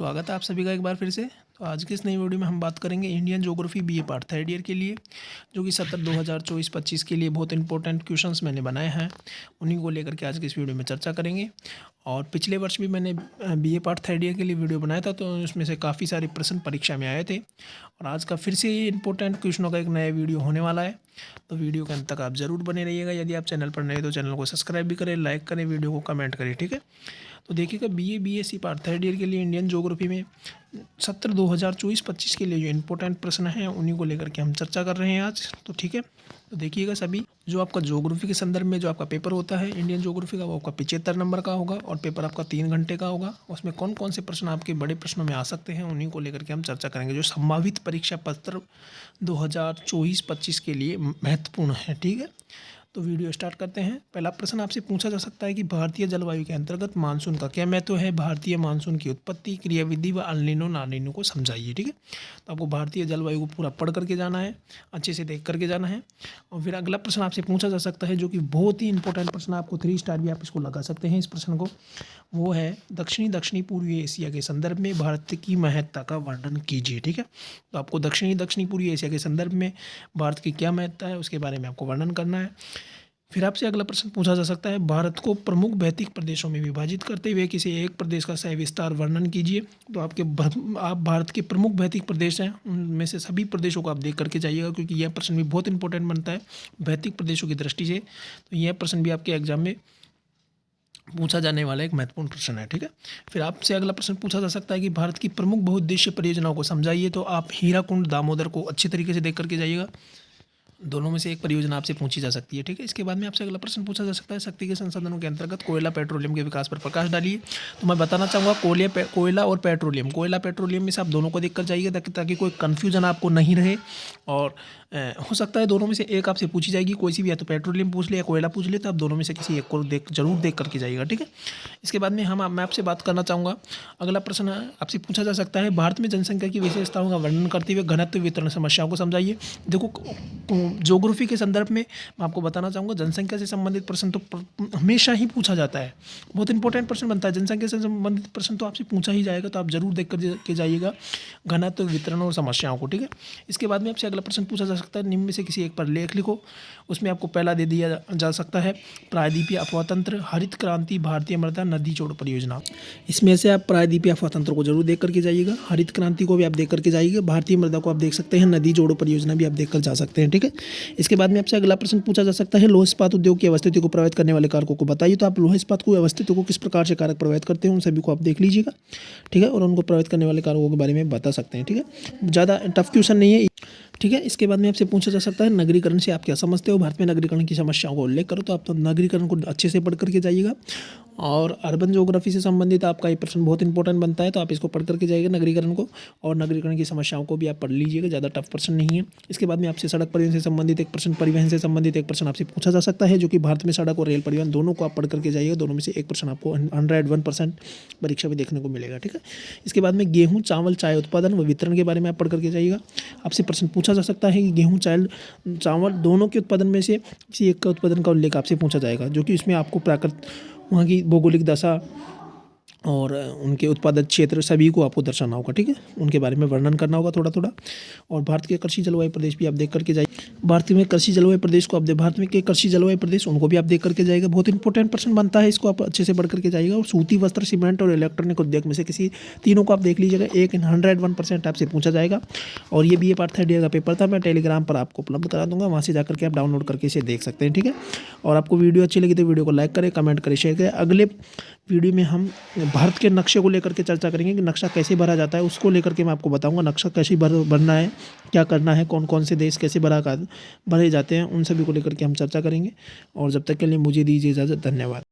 स्वागत है आप सभी का एक बार फिर से। तो आज की इस नई वीडियो में हम बात करेंगे Indian geography BA part third year के लिए, जो कि सत्र 2024-25 के लिए बहुत इंपॉर्टेंट क्वेश्चंस मैंने बनाए हैं। उन्हीं को लेकर के आज की इस वीडियो में चर्चा करेंगे। और पिछले वर्ष भी मैंने बीए पार्ट थर्ड ईयर के लिए वीडियो बनाया था, तो उसमें से काफ़ी सारे प्रश्न परीक्षा में आए थे। और आज का फिर से इंपॉर्टेंट क्वेश्चनों का एक नया वीडियो होने वाला है, तो वीडियो के अंत तक आप ज़रूर बने रहिएगा। यदि आप चैनल पर नए तो चैनल को सब्सक्राइब भी करें, लाइक करें, वीडियो को कमेंट करें, ठीक है। तो देखिएगा बीएससी पार्ट थर्ड ईयर के लिए इंडियन ज्योग्राफी में सत्र 2024-25 के लिए जो इंपॉर्टेंट प्रश्न हैं उन्हीं को लेकर के हम चर्चा कर रहे हैं आज। तो ठीक है, तो देखिएगा सभी, जो आपका ज्योग्राफी के संदर्भ में जो आपका पेपर होता है इंडियन ज्योग्राफी का, वो आपका 75 नंबर का होगा और पेपर आपका 3 घंटे का होगा। उसमें कौन कौन से प्रश्न आपके बड़े प्रश्नों में आ सकते हैं उन्हीं को लेकर के हम चर्चा करेंगे, जो संभावित परीक्षा पत्र 2024-25 के लिए महत्वपूर्ण है, ठीक है। तो वीडियो स्टार्ट करते हैं। पहला प्रश्न आपसे पूछा जा सकता है कि भारतीय जलवायु के अंतर्गत मानसून का क्या महत्व है। भारतीय मानसून की उत्पत्ति, क्रियाविधि व अल नीनो ला नीनो को समझाइए, ठीक है। तो आपको भारतीय जलवायु को पूरा पढ़ करके जाना है, अच्छे से देख करके जाना है। और फिर अगला प्रश्न आपसे पूछा जा सकता है, जो कि बहुत ही इंपॉर्टेंट प्रश्न, आपको 3 स्टार भी आप इसको लगा सकते हैं इस प्रश्न को। वो है दक्षिणी पूर्वी एशिया के संदर्भ में भारत की महत्ता का वर्णन कीजिए, ठीक है। तो आपको दक्षिणी पूर्वी एशिया के संदर्भ में भारत की क्या महत्ता है उसके बारे में आपको वर्णन करना है। फिर आपसे अगला प्रश्न पूछा जा सकता है, भारत को प्रमुख भौतिक प्रदेशों में विभाजित करते हुए किसी एक प्रदेश का सविस्तार वर्णन कीजिए। तो आप भारत के प्रमुख भौतिक प्रदेश हैं, उनमें से सभी प्रदेशों को आप देख करके जाइएगा, क्योंकि यह प्रश्न भी बहुत इंपॉर्टेंट बनता है भौतिक प्रदेशों की दृष्टि से। तो यह प्रश्न भी आपके एग्जाम में पूछा जाने वाला एक महत्वपूर्ण प्रश्न है, ठीक है। फिर आपसे अगला प्रश्न पूछा जा सकता है कि भारत की प्रमुख बहुउद्देशीय परियोजनाओं को समझाइए। तो आप हीराकुंड दामोदर को अच्छे तरीके से देख करके जाइएगा, दोनों में से एक परियोजना आपसे पूछी जा सकती है, ठीक है। इसके बाद में आपसे अगला प्रश्न पूछा जा सकता है, शक्ति के संसाधनों के अंतर्गत कोयला पेट्रोलियम के विकास पर प्रकाश डालिए। तो मैं बताना चाहूँगा कोयला और पेट्रोलियम में से आप दोनों को देखकर जाइए, ताकि कोई कन्फ्यूजन आपको नहीं रहे। और हो सकता है दोनों में से एक आपसे पूछी जाएगी, कोई सी भी, या तो पेट्रोलियम पूछ ले या कोयला पूछ ले, तो आप दोनों में से किसी एक को जरूर देख करके जाइएगा, ठीक है। इसके बाद में मैं आपसे बात करना चाहूँगा, अगला प्रश्न आपसे पूछा जा सकता है, भारत में जनसंख्या की विशेषताओं का वर्णन करते हुए घनत्व वितरण समस्याओं को समझाइए। देखो, ज्योग्राफी के संदर्भ में मैं आपको बताना चाहूँगा, जनसंख्या से संबंधित प्रश्न तो हमेशा ही पूछा जाता है, बहुत इंपॉर्टेंट प्रश्न बनता है। जनसंख्या से संबंधित प्रश्न तो आपसे पूछा ही जाएगा, तो आप जरूर देख करके जाइएगा घनत्व वितरण और समस्याओं को, ठीक है। इसके बाद में आपसे अगला प्रश्न पूछा जा सकता है, निम्न में से किसी एक पर लेख लिखो। उसमें आपको पहला दे दिया जा सकता है, प्रायद्वीपीय अफवाह तंत्र, हरित क्रांति, भारतीय मृदा नदी जोड़ परियोजना। इसमें से आप प्रायद्वीपीय अफवाह तंत्र को जरूर देख करके जाइएगा, हरित क्रांति को भी आप देख करके जाइएगा, भारतीय मृदा को आप देख सकते हैं, नदी जोड़ो परियोजना भी आप देख कर जा सकते हैं, ठीक है। इसके बाद में आपसे अगला प्रश्न पूछा जा सकता है, लौह इस्पात उद्योग की अवस्थिति को प्रभावित करने वाले कारकों को बताइए। तो आप लौह इस्पात को अवस्थिति को किस प्रकार से कारक प्रभावित करते हैं उन सभी को आप देख लीजिएगा, ठीक है। और उनको प्रभावित करने वाले कारकों के बारे में बता सकते हैं, ठीक है। ज़्यादा टफ क्वेश्चन नहीं है, ठीक है। इसके बाद में आपसे पूछा जा सकता है, नगरीकरण से आप क्या समझते हो, भारत में नगरीकरण की समस्याओं को उल्लेख करो। तो आप तो नगरीकरण को अच्छे से पढ़ करके जाइएगा। और अर्बन ज्योग्राफी से संबंधित आपका ये प्रश्न बहुत इंपॉर्टेंट बनता है, तो आप इसको पढ़ करके जाइएगा नगरीकरण को, और नगरीकरण की समस्याओं को भी आप पढ़ लीजिएगा, ज़्यादा टफ प्रश्न नहीं है। इसके बाद में आपसे सड़क परिवहन से संबंधित एक प्रश्न, परिवहन से संबंधित एक प्रश्न आपसे पूछा जा सकता है, जो कि भारत में सड़क और रेल परिवहन दोनों को आप पढ़ करके जाइएगा, दोनों में से एक प्रश्न आपको 101% परीक्षा में देखने को मिलेगा, ठीक है। इसके बाद में गेहूँ, चावल, चाय उत्पादन व वितरण के बारे में आप पढ़ करके जाइएगा। आपसे प्रश्न पूछा जा सकता है कि गेहूँ, चावल दोनों के उत्पादन में से किसी एक का उत्पादन का उल्लेख आपसे पूछा जाएगा, जो कि इसमें आपको वहाँ की भौगोलिक दशा और उनके उत्पादक क्षेत्र सभी को आपको दर्शाना होगा, ठीक है। उनके बारे में वर्णन करना होगा थोड़ा थोड़ा। और भारत के कृषि जलवायु प्रदेश भी आप देख करके जाइए, भारत में कृषि जलवायु प्रदेश को आप भारत में के कृषि जलवायु प्रदेश उनको भी आप देख करके जाइएगा, बहुत इंपॉर्टेंट प्रश्न बनता है, इसको आप अच्छे से पढ़ करके जाइएगा। और सूती वस्त्र, सीमेंट और इलेक्ट्रॉनिक उद्योग में से किसी तीनों को आप देख लीजिएगा, 101% आपसे पूछा जाएगा। और ये बीए पार्ट थर्ड ईयर का पेपर था, मैं टेलीग्राम पर आपको उपलब्ध करा दूंगा, वहाँ से जाकर के आप डाउनलोड करके इसे देख सकते हैं, ठीक है। और आपको वीडियो अच्छी लगी तो वीडियो को लाइक करें, कमेंट करें, शेयर करें। अगले वीडियो में हम भारत के नक्शे को लेकर के चर्चा करेंगे कि नक्शा कैसे भरा जाता है, उसको लेकर के मैं आपको बताऊंगा नक्शा कैसे भरना है, क्या करना है, कौन कौन से देश कैसे भरे जाते हैं, उन सभी को लेकर के हम चर्चा करेंगे। और जब तक के लिए मुझे दीजिए इजाज़त, धन्यवाद।